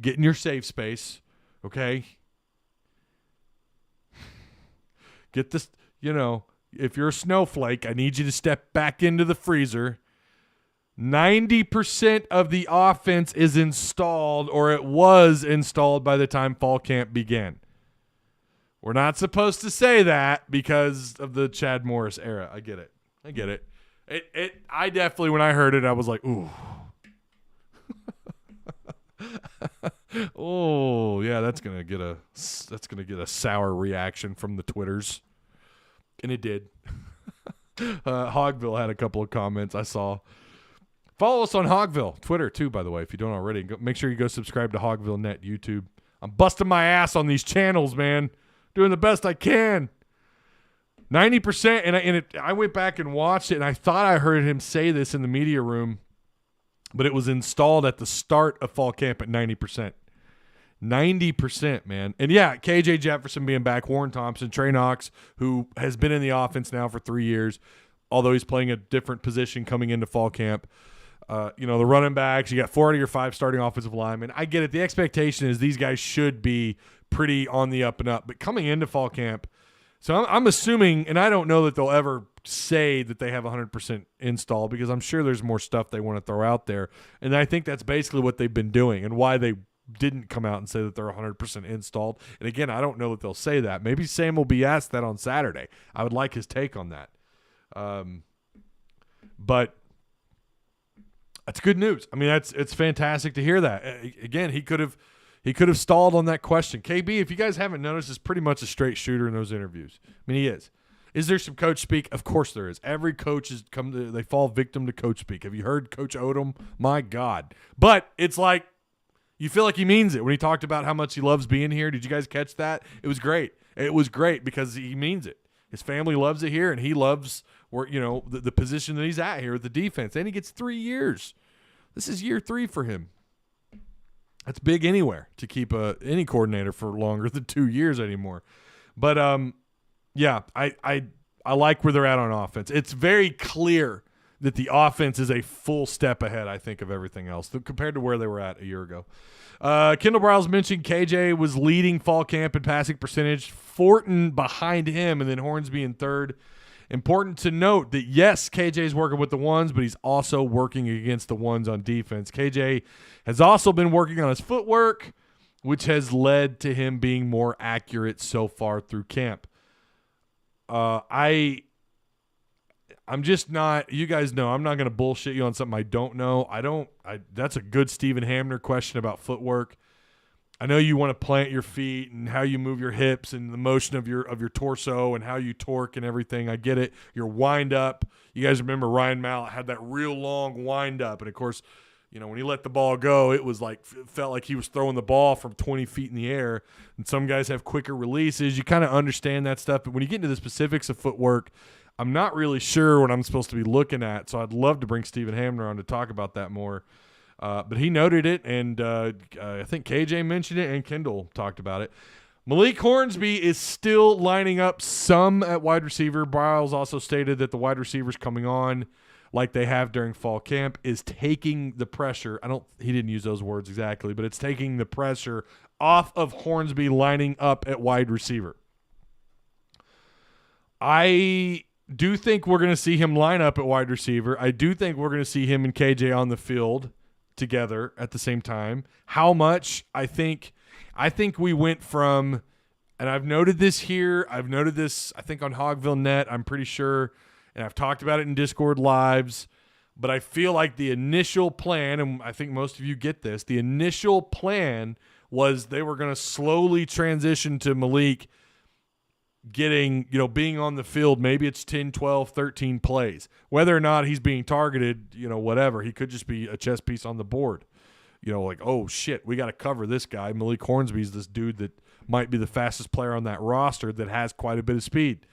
Get in your safe space, okay? Get this, if you're a snowflake, I need you to step back into the freezer. 90% of the offense is installed, or it was installed by the time fall camp began. We're not supposed to say that because of the Chad Morris era. I get it. I definitely, when I heard it, I was like, ooh. Oh, yeah, that's gonna get a sour reaction from the Twitters. And it did. Hogville had a couple of comments I saw. Follow us on Hogville. Twitter, too, by the way, if you don't already. Make sure you go subscribe to Hogville Net YouTube. I'm busting my ass on these channels, man. Doing the best I can. 90%, and I went back and watched it, and I thought I heard him say this in the media room, but it was installed at the start of fall camp at 90%. 90%, man. And yeah, KJ Jefferson being back, Warren Thompson, Trey Knox, who has been in the offense now for 3 years, although he's playing a different position coming into fall camp. The running backs, you got 4 out of your 5 starting offensive linemen. I get it. The expectation is these guys should be pretty on the up and up, but coming into fall camp, so I'm assuming, and I don't know that they'll ever say that they have 100% install, because I'm sure there's more stuff they want to throw out there. And I think that's basically what they've been doing and why they didn't come out and say that they're 100% installed. And again, I don't know that they'll say that. Maybe Sam will be asked that on Saturday. I would like his take on that. But that's good news. I mean, it's fantastic to hear that. Again, he could have stalled on that question. KB, if you guys haven't noticed, is pretty much a straight shooter in those interviews. I mean, he is. Is there some coach speak? Of course there is. Every coach they fall victim to coach speak. Have you heard Coach Odom? My God. But it's like, you feel like he means it when he talked about how much he loves being here. Did you guys catch that? It was great. It was great because he means it. His family loves it here, and he loves the position that he's at here with the defense. And he gets 3 years. This is year 3 for him. That's big anywhere to keep any coordinator for longer than 2 years anymore. But yeah, I like where they're at on offense. It's very clear that the offense is a full step ahead, I think, of everything else compared to where they were at a year ago. Kendal Briles mentioned KJ was leading fall camp in passing percentage, Fortin behind him, and then Hornsby in third. Important to note that, yes, KJ's working with the ones, but he's also working against the ones on defense. KJ has also been working on his footwork, which has led to him being more accurate so far through camp. I'm just not – you guys know I'm not going to bullshit you on something I don't know. That's a good Stephen Hamner question about footwork. I know you want to plant your feet and how you move your hips and the motion of your torso and how you torque and everything. I get it. Your wind up. You guys remember Ryan Mallett had that real long wind up. And, of course, when he let the ball go, it felt like he was throwing the ball from 20 feet in the air. And some guys have quicker releases. You kind of understand that stuff. But when you get into the specifics of footwork, I'm not really sure what I'm supposed to be looking at. So I'd love to bring Stephen Hamner on to talk about that more. But he noted it, and I think KJ mentioned it, and Kendall talked about it. Malik Hornsby is still lining up some at wide receiver. Briles also stated that the wide receivers coming on, like they have during fall camp, is taking the pressure. He didn't use those words exactly, but it's taking the pressure off of Hornsby lining up at wide receiver. I do think we're going to see him line up at wide receiver. I do think we're going to see him and KJ on the field together at the same time. How much? I think we went from, and I've noted this here, I think on Hogville Net, I'm pretty sure, and I've talked about it in Discord lives, but I feel like the initial plan, and I think most of you get this, the initial plan was they were going to slowly transition to Malik getting, being on the field. Maybe it's 10, 12, 13 plays. Whether or not he's being targeted, whatever. He could just be a chess piece on the board. Like, oh, shit, we got to cover this guy. Malik Hornsby's this dude that might be the fastest player on that roster that has quite a bit of speed.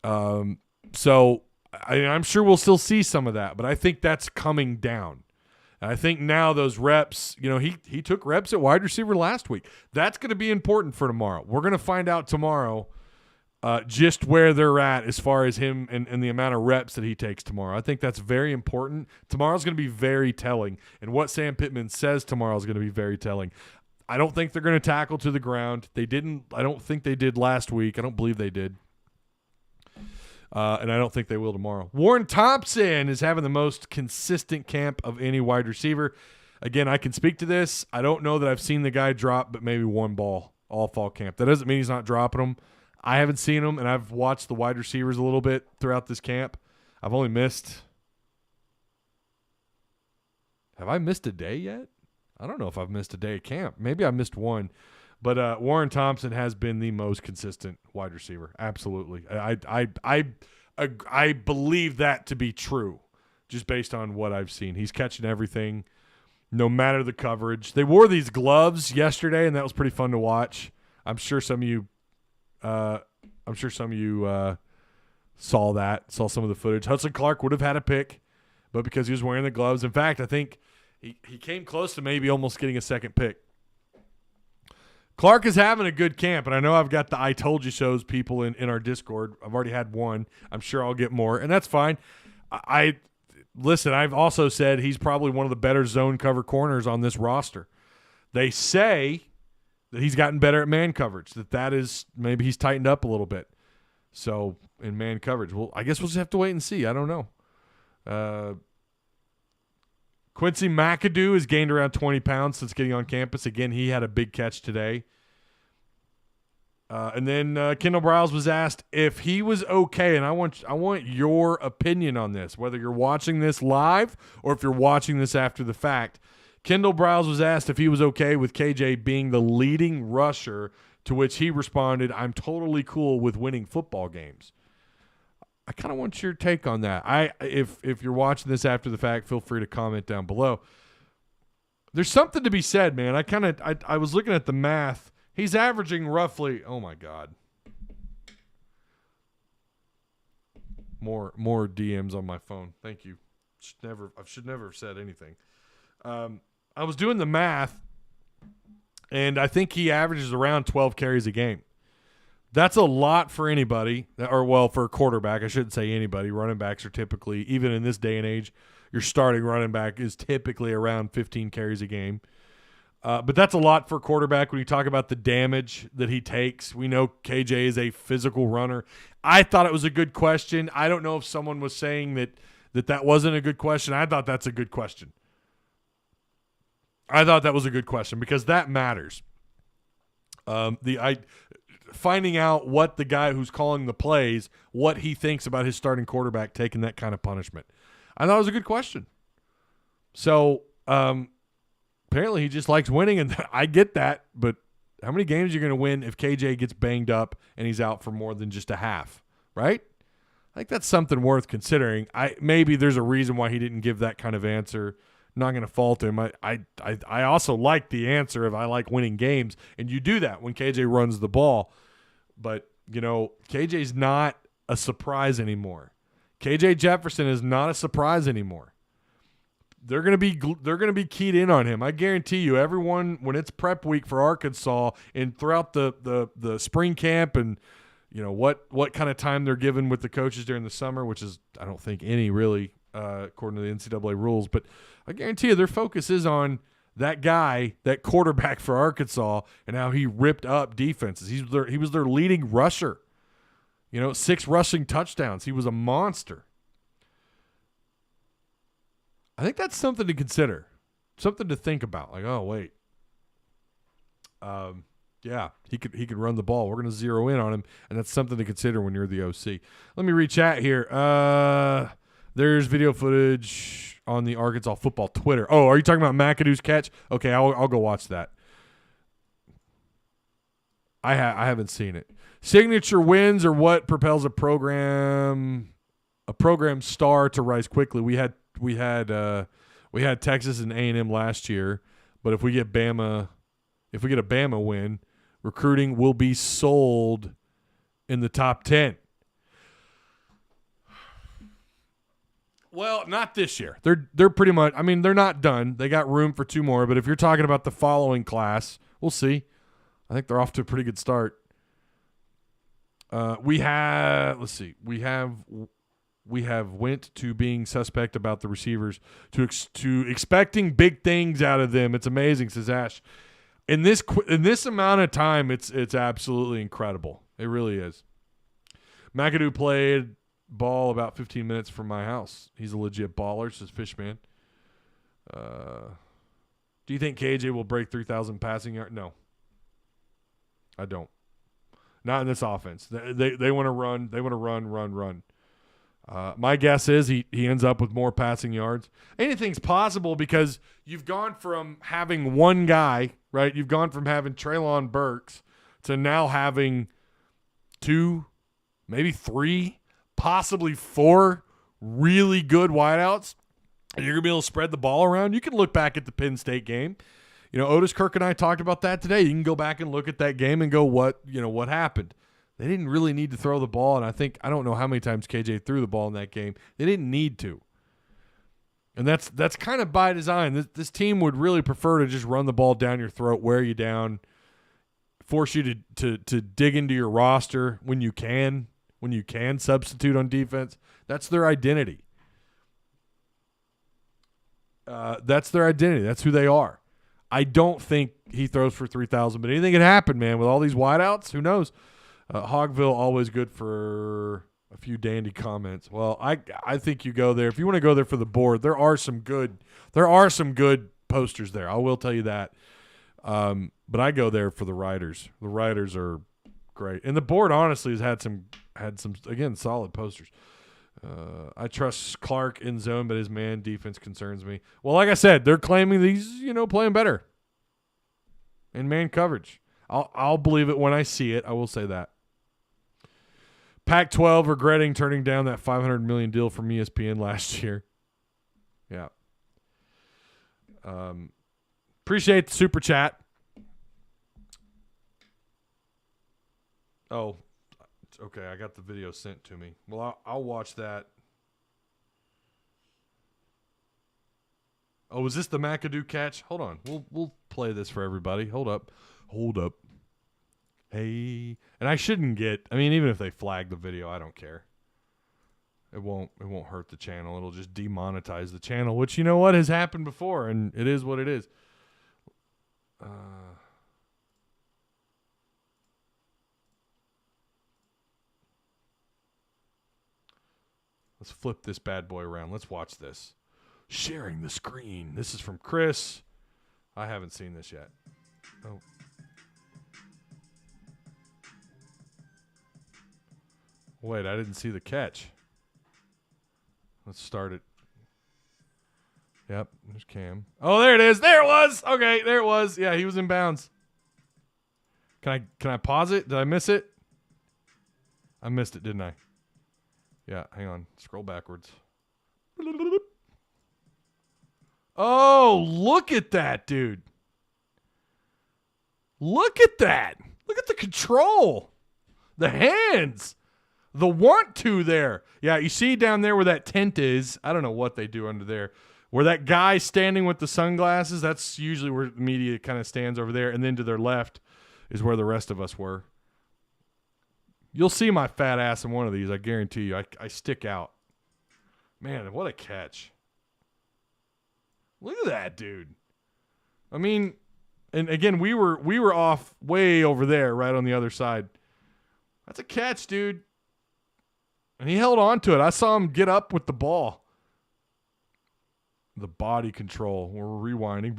So I'm sure we'll still see some of that, but I think that's coming down. And I think now those reps, he took reps at wide receiver last week. That's going to be important for tomorrow. We're going to find out tomorrow just where they're at as far as him and the amount of reps that he takes tomorrow. I think that's very important. Tomorrow's going to be very telling. And what Sam Pittman says tomorrow is going to be very telling. I don't think they're going to tackle to the ground. I don't think they did last week. I don't believe they did. And I don't think they will tomorrow. Warren Thompson is having the most consistent camp of any wide receiver. Again, I can speak to this. I don't know that I've seen the guy drop but maybe one ball all fall camp. That doesn't mean he's not dropping them. I haven't seen him, and I've watched the wide receivers a little bit throughout this camp. I've only missed – have I missed a day yet? I don't know if I've missed a day of camp. Maybe I missed one. But Warren Thompson has been the most consistent wide receiver. Absolutely. I believe that to be true just based on what I've seen. He's catching everything no matter the coverage. They wore these gloves yesterday, and that was pretty fun to watch. I'm sure some of you I'm sure some of you saw some of the footage. Hudson Clark would have had a pick, but because he was wearing the gloves. In fact, I think he came close to maybe almost getting a second pick. Clark is having a good camp, and I know I've got the I Told You shows people in our Discord. I've already had one. I'm sure I'll get more, and that's fine. Listen, I've also said he's probably one of the better zone cover corners on this roster. They say that he's gotten better at man coverage, that is maybe he's tightened up a little bit. So in man coverage, well, I guess we'll just have to wait and see. I don't know. Quincy McAdoo has gained around 20 pounds since getting on campus. Again, he had a big catch today. And then Kendal Briles was asked if he was okay, and I want your opinion on this, whether you're watching this live or if you're watching this after the fact. Kendal Briles was asked if he was okay with KJ being the leading rusher, to which he responded, "I'm totally cool with winning football games." I kind of want your take on that. If you're watching this after the fact, feel free to comment down below. There's something to be said, man. I was looking at the math. He's averaging roughly, oh my God. More DMs on my phone. Thank you. I should never have said anything. I was doing the math, and I think he averages around 12 carries a game. That's a lot for anybody, for a quarterback. I shouldn't say anybody. Running backs are typically, even in this day and age, your starting running back is typically around 15 carries a game. But that's a lot for a quarterback when you talk about the damage that he takes. We know KJ is a physical runner. I thought it was a good question. I don't know if someone was saying that wasn't a good question. I thought that's a good question. I thought that was a good question because that matters. Finding out what the guy who's calling the plays, what he thinks about his starting quarterback taking that kind of punishment. I thought it was a good question. So apparently he just likes winning, and I get that, but how many games are you going to win if KJ gets banged up and he's out for more than just a half, right? I think that's something worth considering. Maybe there's a reason why he didn't give that kind of answer. Not going to fault him. I also like the answer of I like winning games, and you do that when KJ runs the ball. But, KJ's not a surprise anymore. KJ Jefferson is not a surprise anymore. They're going to be keyed in on him. I guarantee you, everyone, when it's prep week for Arkansas and throughout the spring camp and what kind of time they're given with the coaches during the summer, which is I don't think any really according to the NCAA rules, but I guarantee you their focus is on that guy, that quarterback for Arkansas, and how he ripped up defenses. He was their leading rusher. 6 rushing touchdowns. He was a monster. I think that's something to consider, something to think about. Like, oh wait, yeah, he could run the ball. We're going to zero in on him, and that's something to consider when you're the OC. Let me read chat here. There's video footage on the Arkansas football Twitter. Oh, are you talking about McAdoo's catch? Okay, I'll go watch that. I haven't seen it. Signature wins are what propels a program star to rise quickly. We had Texas and A&M last year, but if we get a Bama win, recruiting will be sold in the top 10. Well, not this year. They're pretty much, they're not done. They got room for 2 more, but if you're talking about the following class, we'll see. I think they're off to a pretty good start. We have went to being suspect about the receivers to expecting big things out of them. It's amazing, says Ash. In this amount of time, it's absolutely incredible. It really is. McAdoo played ball about 15 minutes from my house. He's a legit baller, says Fishman. Do you think KJ will break 3,000 passing yards? No. I don't. Not in this offense. They want to run. They want to run. My guess is he ends up with more passing yards. Anything's possible because you've gone from having one guy, right? You've gone from having Treylon Burks to now having 2, maybe 3, possibly 4 really good wideouts. And you're going to be able to spread the ball around. You can look back at the Penn State game. Otis Kirk and I talked about that today. You can go back and look at that game and go, what happened? They didn't really need to throw the ball, and I don't know how many times KJ threw the ball in that game. They didn't need to. And that's kind of by design. This team would really prefer to just run the ball down your throat, wear you down, force you to dig into your roster when you can substitute on defense. That's their identity. That's their identity. That's who they are. I don't think he throws for 3,000, but anything can happen, man. With all these wideouts, who knows? Hogville, always good for a few dandy comments. Well, I think you go there. If you want to go there for the board, there are some good posters there. I will tell you that. But I go there for the writers. The writers are great. And the board, honestly, has had some again, solid posters. I trust Clark in zone, but his man defense concerns me. Well, like I said, they're claiming he's, playing better in man coverage. I'll believe it when I see it. I will say that. Pac-12 regretting turning down that $500 million deal from ESPN last year. Yeah. Appreciate the super chat. Oh, okay. I got the video sent to me. Well, I'll watch that. Oh, is this the McAdoo catch? Hold on. We'll play this for everybody. Hold up. Hey, and I shouldn't even if they flag the video, I don't care. It won't hurt the channel. It'll just demonetize the channel, which you know what has happened before, and it is what it is. Let's flip this bad boy around. Let's watch this. Sharing the screen. This is from Chris. I haven't seen this yet. Oh. Wait, I didn't see the catch. Let's start it. Yep, there's Cam. Oh, there it is. There it was. Okay, there it was. Yeah, he was in bounds. Can I pause it? Did I miss it? I missed it, didn't I? Yeah, hang on. Scroll backwards. Oh, look at that, dude. Look at that. Look at the control. The hands. The want to there. Yeah, you see down there where that tent is. I don't know what they do under there. Where that guy standing with the sunglasses, that's usually where the media kind of stands over there. And then to their left is where the rest of us were. You'll see my fat ass in one of these, I guarantee you. I stick out. Man, what a catch. Look at that, dude. I mean, and again, we were off way over there, right on the other side. That's a catch, dude. And he held on to it. I saw him get up with the ball. The body control. We're rewinding.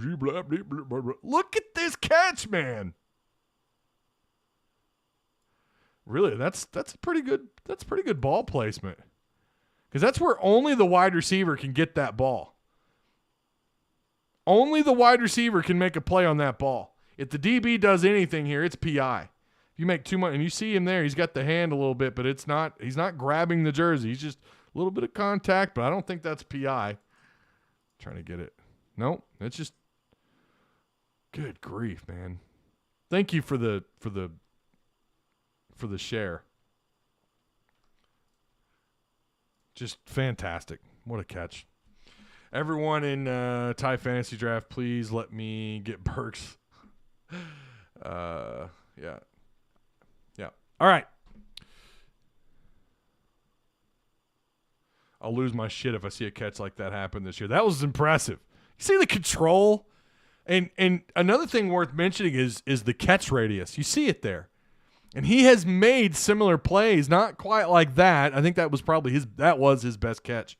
Look at this catch, man. Really, that's pretty good. That's pretty good ball placement. Because that's where only the wide receiver can get that ball. Only the wide receiver can make a play on that ball. If the DB does anything here, it's PI. You make too much, and you see him there. He's got the hand a little bit, but he's not grabbing the jersey. He's just a little bit of contact, but I don't think that's PI. Trying to get it. No, it's just good grief, man. Thank you for the share. Just fantastic. What a catch. Everyone in Ty Fantasy Draft, please let me get Burks. Yeah. All right. I'll lose my shit if I see a catch like that happen this year. That was impressive. You see the control? And another thing worth mentioning is the catch radius. You see it there. And he has made similar plays, not quite like that. I think that was probably his best catch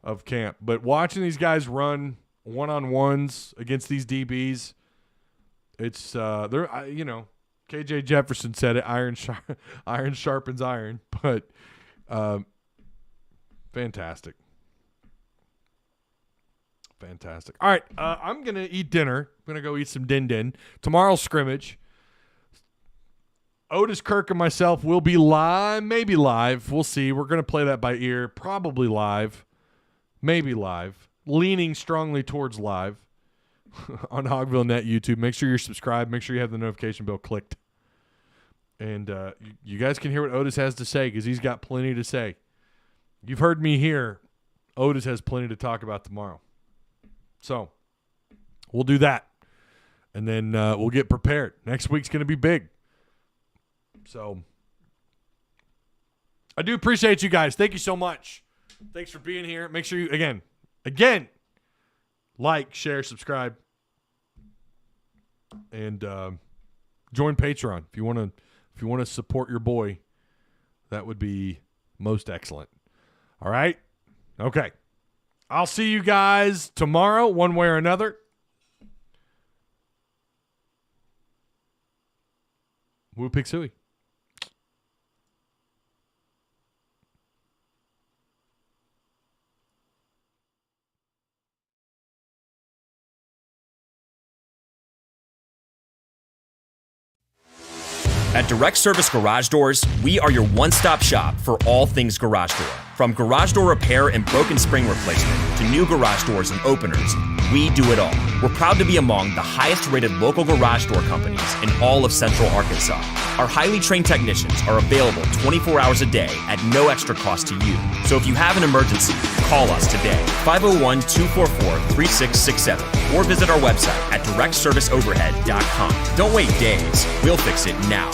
of camp. But watching these guys run one-on-ones against these DBs, it's KJ Jefferson said it, iron sharpens iron, but fantastic. Fantastic. All right, I'm going to eat dinner. I'm going to go eat some din-din. Tomorrow's scrimmage. Otis, Kirk, and myself will be live, maybe live. We'll see. We're going to play that by ear. Probably live. Maybe live. Leaning strongly towards live on Hogville Net YouTube. Make sure you're subscribed. Make sure you have the notification bell clicked. And you guys can hear what Otis has to say because he's got plenty to say. You've heard me here. Otis has plenty to talk about tomorrow. So we'll do that. And then we'll get prepared. Next week's going to be big. So I do appreciate you guys. Thank you so much. Thanks for being here. Make sure you, again, like, share, subscribe, and join Patreon if you want to support your boy. That would be most excellent. All right? Okay. I'll see you guys tomorrow, one way or another. Woo Pig Suey. At Direct Service Garage Doors, we are your one-stop shop for all things garage door. From garage door repair and broken spring replacement to new garage doors and openers, we do it all. We're proud to be among the highest-rated local garage door companies in all of Central Arkansas. Our highly trained technicians are available 24 hours a day at no extra cost to you. So if you have an emergency, call us today, 501-244-3667, or visit our website at directserviceoverhead.com. Don't wait days. We'll fix it now.